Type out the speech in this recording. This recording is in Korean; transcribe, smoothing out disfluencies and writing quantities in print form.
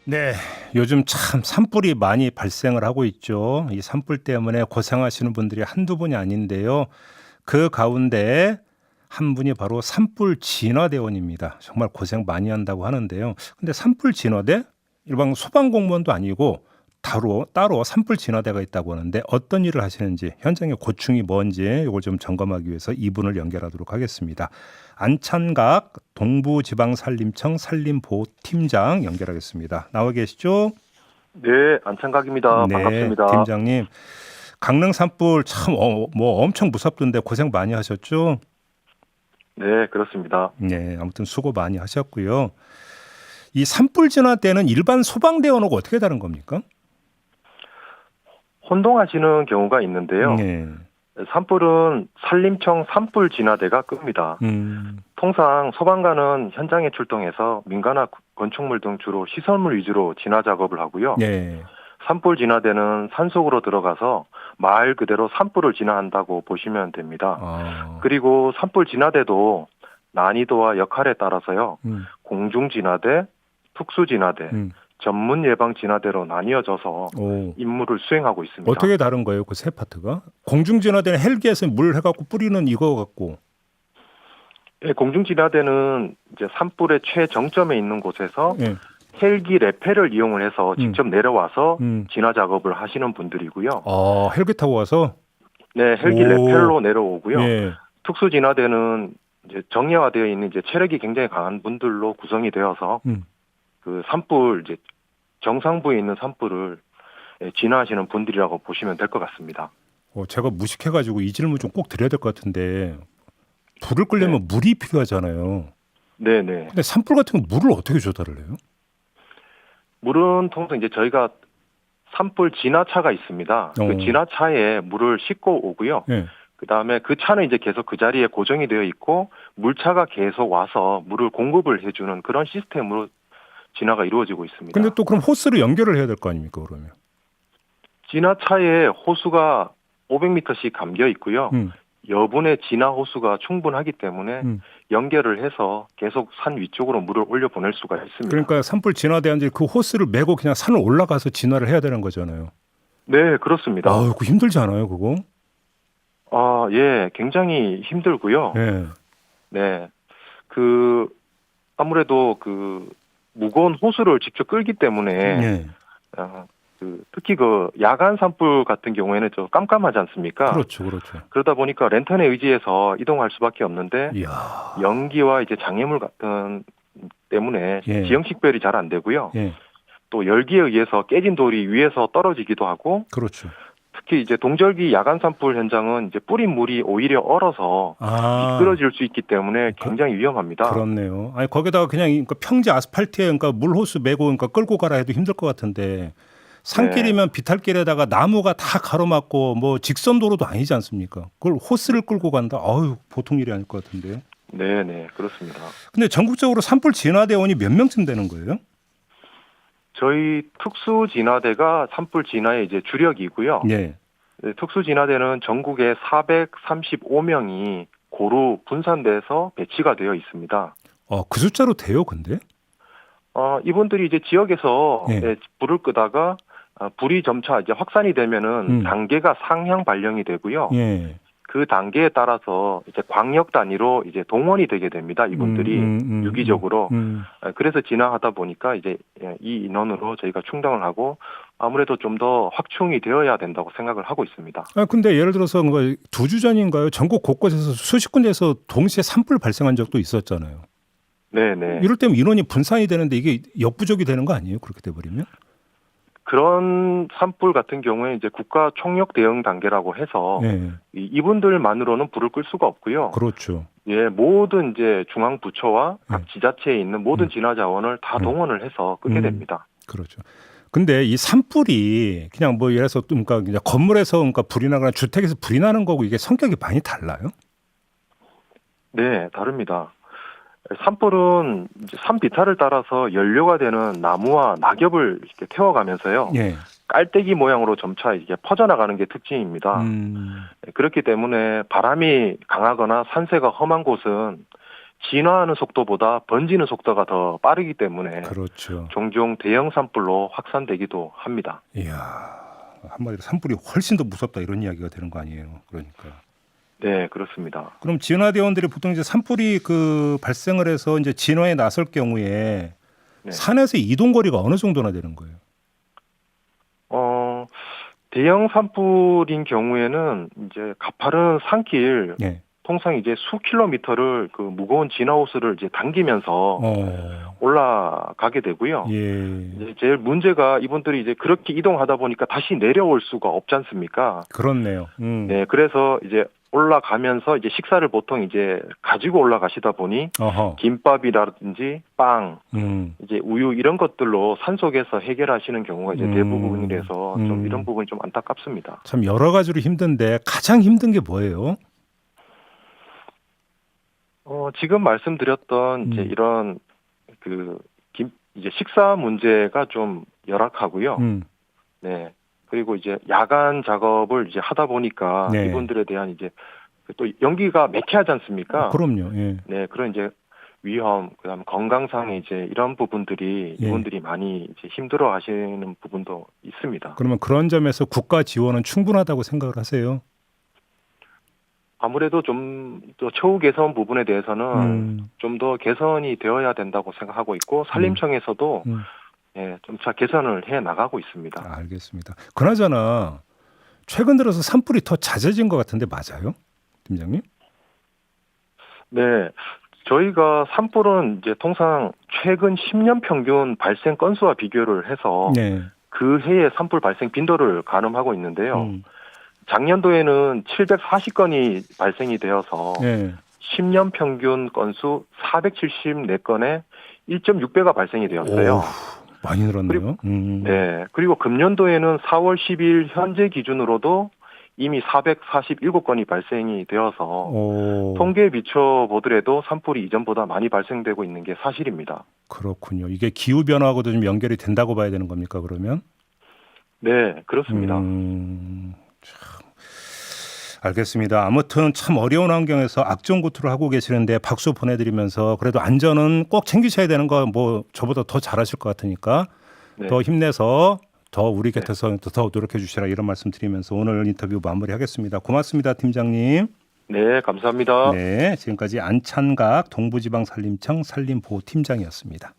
네, 요즘 참 산불이 많이 발생을 하고 있죠. 이 산불 때문에 고생하시는 분들이 한두 분이 아닌데요. 그 가운데 한 분이 바로 산불 진화대원입니다. 정말 고생 많이 한다고 하는데요. 근데 산불 진화대? 일반 소방 공무원도 아니고 따로 산불 진화대가 있다고 하는데 어떤 일을 하시는지 현장의 고충이 뭔지 이걸 좀 점검하기 위해서 이분을 연결하도록 하겠습니다. 안찬각 동부지방산림청 산림보호팀장 연결하겠습니다. 나와 계시죠? 네, 안창각입니다. 네, 반갑습니다. 팀장님. 강릉 산불 참 뭐 엄청 무섭던데 고생 많이 하셨죠? 네, 그렇습니다. 네, 아무튼 수고 많이 하셨고요. 이 산불 진화 때는 일반 소방대원하고 어떻게 다른 겁니까? 혼동하시는 경우가 있는데요. 네. 산불은 산림청 산불 진화대가 끕니다. 음. 통상 소방관은 현장에 출동해서 민가나 건축물 등 주로 시설물 위주로 진화 작업을 하고요. 네. 산불 진화대는 산속으로 들어가서 말 그대로 산불을 진화한다고 보시면 됩니다. 아. 그리고 산불 진화대도 난이도와 역할에 따라서요. 음. 공중 진화대, 특수 진화대, 음. 전문 예방 진화대로 나뉘어져서 오. 임무를 수행하고 있습니다. 어떻게 다른 거예요? 그 세 파트가? 공중 진화대는 헬기에서 물 해갖고 뿌리는 이거 갖고. 예, 공중 진화대는 이제 산불의 최정점에 있는 곳에서 예. 헬기 레펠을 이용을 해서 직접 내려와서 음. 진화 작업을 하시는 분들이고요. 아, 헬기 타고 와서. 네, 헬기 오. 레펠로 내려오고요. 예. 특수 진화대는 이제 정예화되어 있는 이제 체력이 굉장히 강한 분들로 구성이 되어서 음. 그 산불 이제 정상부에 있는 산불을 진화하시는 분들이라고 보시면 될 것 같습니다. 제가 무식해가지고 이 질문 좀 꼭 드려야 될 것 같은데 불을 끄려면 물이 필요하잖아요. 네네. 근데 산불 같은 거 물을 어떻게 조달을 해요? 물은 통상 이제 저희가 산불 진화차가 있습니다. 그 진화차에 물을 싣고 오고요. 예. 그다음에 그 차는 이제 계속 그 자리에 고정이 되어 있고 물차가 계속 와서 물을 공급을 해주는 그런 시스템으로 진화가 이루어지고 있습니다. 근데 또 그럼 호스를 연결을 해야 될 거 아닙니까, 그러면? 진화차에 호수가 500m씩 감겨 있고요. 음. 여분의 진화 호수가 충분하기 때문에 연결을 해서 계속 산 위쪽으로 물을 올려 보낼 수가 있습니다. 그러니까 산불 진화대원들이 그 호스를 메고 그냥 산을 올라가서 진화를 해야 되는 거잖아요. 네, 그렇습니다. 그거 힘들지 않아요, 그거? 아, 예, 굉장히 힘들고요. 예. 네. 아무래도 무거운 호수를 직접 끌기 때문에, 예. 특히 야간 산불 같은 경우에는 좀 깜깜하지 않습니까? 그렇죠, 그렇죠. 그러다 보니까 랜턴에 의지해서 이동할 수밖에 없는데, 이야. 연기와 이제 장애물 같은 때문에 예. 지형 식별이 잘 안 되고요. 예. 또 열기에 의해서 깨진 돌이 위에서 떨어지기도 하고, 그렇죠. 특히 이제 동절기 야간 산불 현장은 이제 뿌린 물이 오히려 얼어서 미끄러질 수 있기 때문에 굉장히 위험합니다. 그렇네요. 아니 거기다가 그냥 그러니까 평지 아스팔트에 그러니까 물호스 메고 그러니까 끌고 가라 해도 힘들 것 같은데 산길이면 비탈길에다가 나무가 다 가로막고 뭐 직선 도로도 아니지 않습니까? 그걸 호스를 끌고 간다. 보통 일이 아닐 것 같은데요. 네, 그렇습니다. 근데 전국적으로 산불 진화대원이 몇 명쯤 되는 거예요? 저희 특수 진화대가 산불 진화의 이제 주력이고요. 네. 특수 진화대는 전국에 435명이 고루 분산돼서 배치가 되어 있습니다. 그 숫자로 돼요, 근데? 이분들이 이제 지역에서 불을 끄다가 불이 점차 이제 확산이 되면은 단계가 상향 발령이 되고요. 예. 그 단계에 따라서 이제 광역 단위로 이제 동원이 되게 됩니다. 이분들이 유기적으로. 그래서 진화하다 보니까 이제 이 인원으로 저희가 충당을 하고 아무래도 좀 더 확충이 되어야 된다고 생각을 하고 있습니다. 근데 예를 들어서 2주 전인가요? 전국 곳곳에서 수십 군데에서 동시에 산불 발생한 적도 있었잖아요. 네네. 이럴 때면 인원이 분산이 되는데 이게 역부족이 되는 거 아니에요? 그렇게 돼버리면? 그런 산불 같은 경우에 이제 국가 총력 대응 단계라고 해서 이분들만으로는 불을 끌 수가 없고요. 그렇죠. 예, 모든 이제 중앙 부처와 각 지자체에 있는 모든 진화 자원을 다 동원을 해서 끄게 됩니다. 그렇죠. 근데 이 산불이 그냥 예를 들어서 그러니까 건물에서 불이 나거나 주택에서 불이 나는 거고 이게 성격이 많이 달라요? 네, 다릅니다. 산불은 이제 산 비탈을 따라서 연료가 되는 나무와 낙엽을 이렇게 태워가면서요. 깔때기 모양으로 점차 이게 퍼져나가는 게 특징입니다. 그렇기 때문에 바람이 강하거나 산세가 험한 곳은 진화하는 속도보다 번지는 속도가 더 빠르기 때문에 그렇죠. 종종 대형 산불로 확산되기도 합니다. 이야, 한마디로 산불이 훨씬 더 무섭다 이런 이야기가 되는 거 아니에요. 그러니까. 네, 그렇습니다. 그럼 진화대원들이 보통 이제 산불이 그 발생을 해서 이제 진화에 나설 경우에 네. 산에서 이동 거리가 어느 정도나 되는 거예요? 대형 산불인 경우에는 이제 가파른 산길 예. 통상 이제 수 킬로미터를 그 무거운 진화 호스를 이제 당기면서 올라가게 되고요. 예. 이제 제일 문제가 이분들이 이제 그렇게 이동하다 보니까 다시 내려올 수가 없지 않습니까? 그렇네요. 네, 그래서 이제 올라가면서 이제 식사를 보통 이제 가지고 올라가시다 보니 어허. 김밥이라든지 빵, 음. 이제 우유 이런 것들로 산속에서 해결하시는 경우가 이제 대부분이라서 좀 이런 부분이 좀 안타깝습니다. 참 여러 가지로 힘든데 가장 힘든 게 뭐예요? 지금 말씀드렸던 이제 이런 이제 식사 문제가 좀 열악하고요. 네. 그리고 이제 야간 작업을 이제 하다 보니까 네. 이분들에 대한 이제 또 연기가 매캐하지 않습니까? 그럼요. 예. 네, 그런 이제 위험, 그다음 건강상의 이제 이런 부분들이 예. 이분들이 많이 이제 힘들어하시는 부분도 있습니다. 그러면 그런 점에서 국가 지원은 충분하다고 생각을 하세요? 아무래도 좀 더 처우 개선 부분에 대해서는 좀 더 개선이 되어야 된다고 생각하고 있고 산림청에서도 예, 점차 개선을 해 나가고 있습니다. 알겠습니다. 그나저나 최근 들어서 산불이 더 잦아진 것 같은데 맞아요, 팀장님? 네, 저희가 산불은 이제 통상 최근 10년 평균 발생 건수와 비교를 해서 네. 그 해의 산불 발생 빈도를 가늠하고 있는데요. 작년도에는 740건이 발생이 되어서 네. 10년 평균 건수 474건에 1.6배가 발생이 되었어요. 오, 많이 늘었네요. 네. 그리고 금년도에는 4월 10일 현재 기준으로도 이미 447건이 발생이 되어서 통계에 비춰보더라도 산불이 이전보다 많이 발생되고 있는 게 사실입니다. 그렇군요. 이게 기후변화하고도 좀 연결이 된다고 봐야 되는 겁니까, 그러면? 네, 그렇습니다. 참, 알겠습니다. 아무튼 참 어려운 환경에서 악전구투를 하고 계시는데 박수 보내드리면서 그래도 안전은 꼭 챙기셔야 되는 거 뭐 저보다 더 잘하실 것 같으니까 네. 더 힘내서 더 우리 곁에서 더 노력해 주시라 이런 말씀 드리면서 오늘 인터뷰 마무리하겠습니다. 고맙습니다, 팀장님. 네, 감사합니다. 네, 지금까지 안찬각 동부지방산림청 산림보호팀장이었습니다.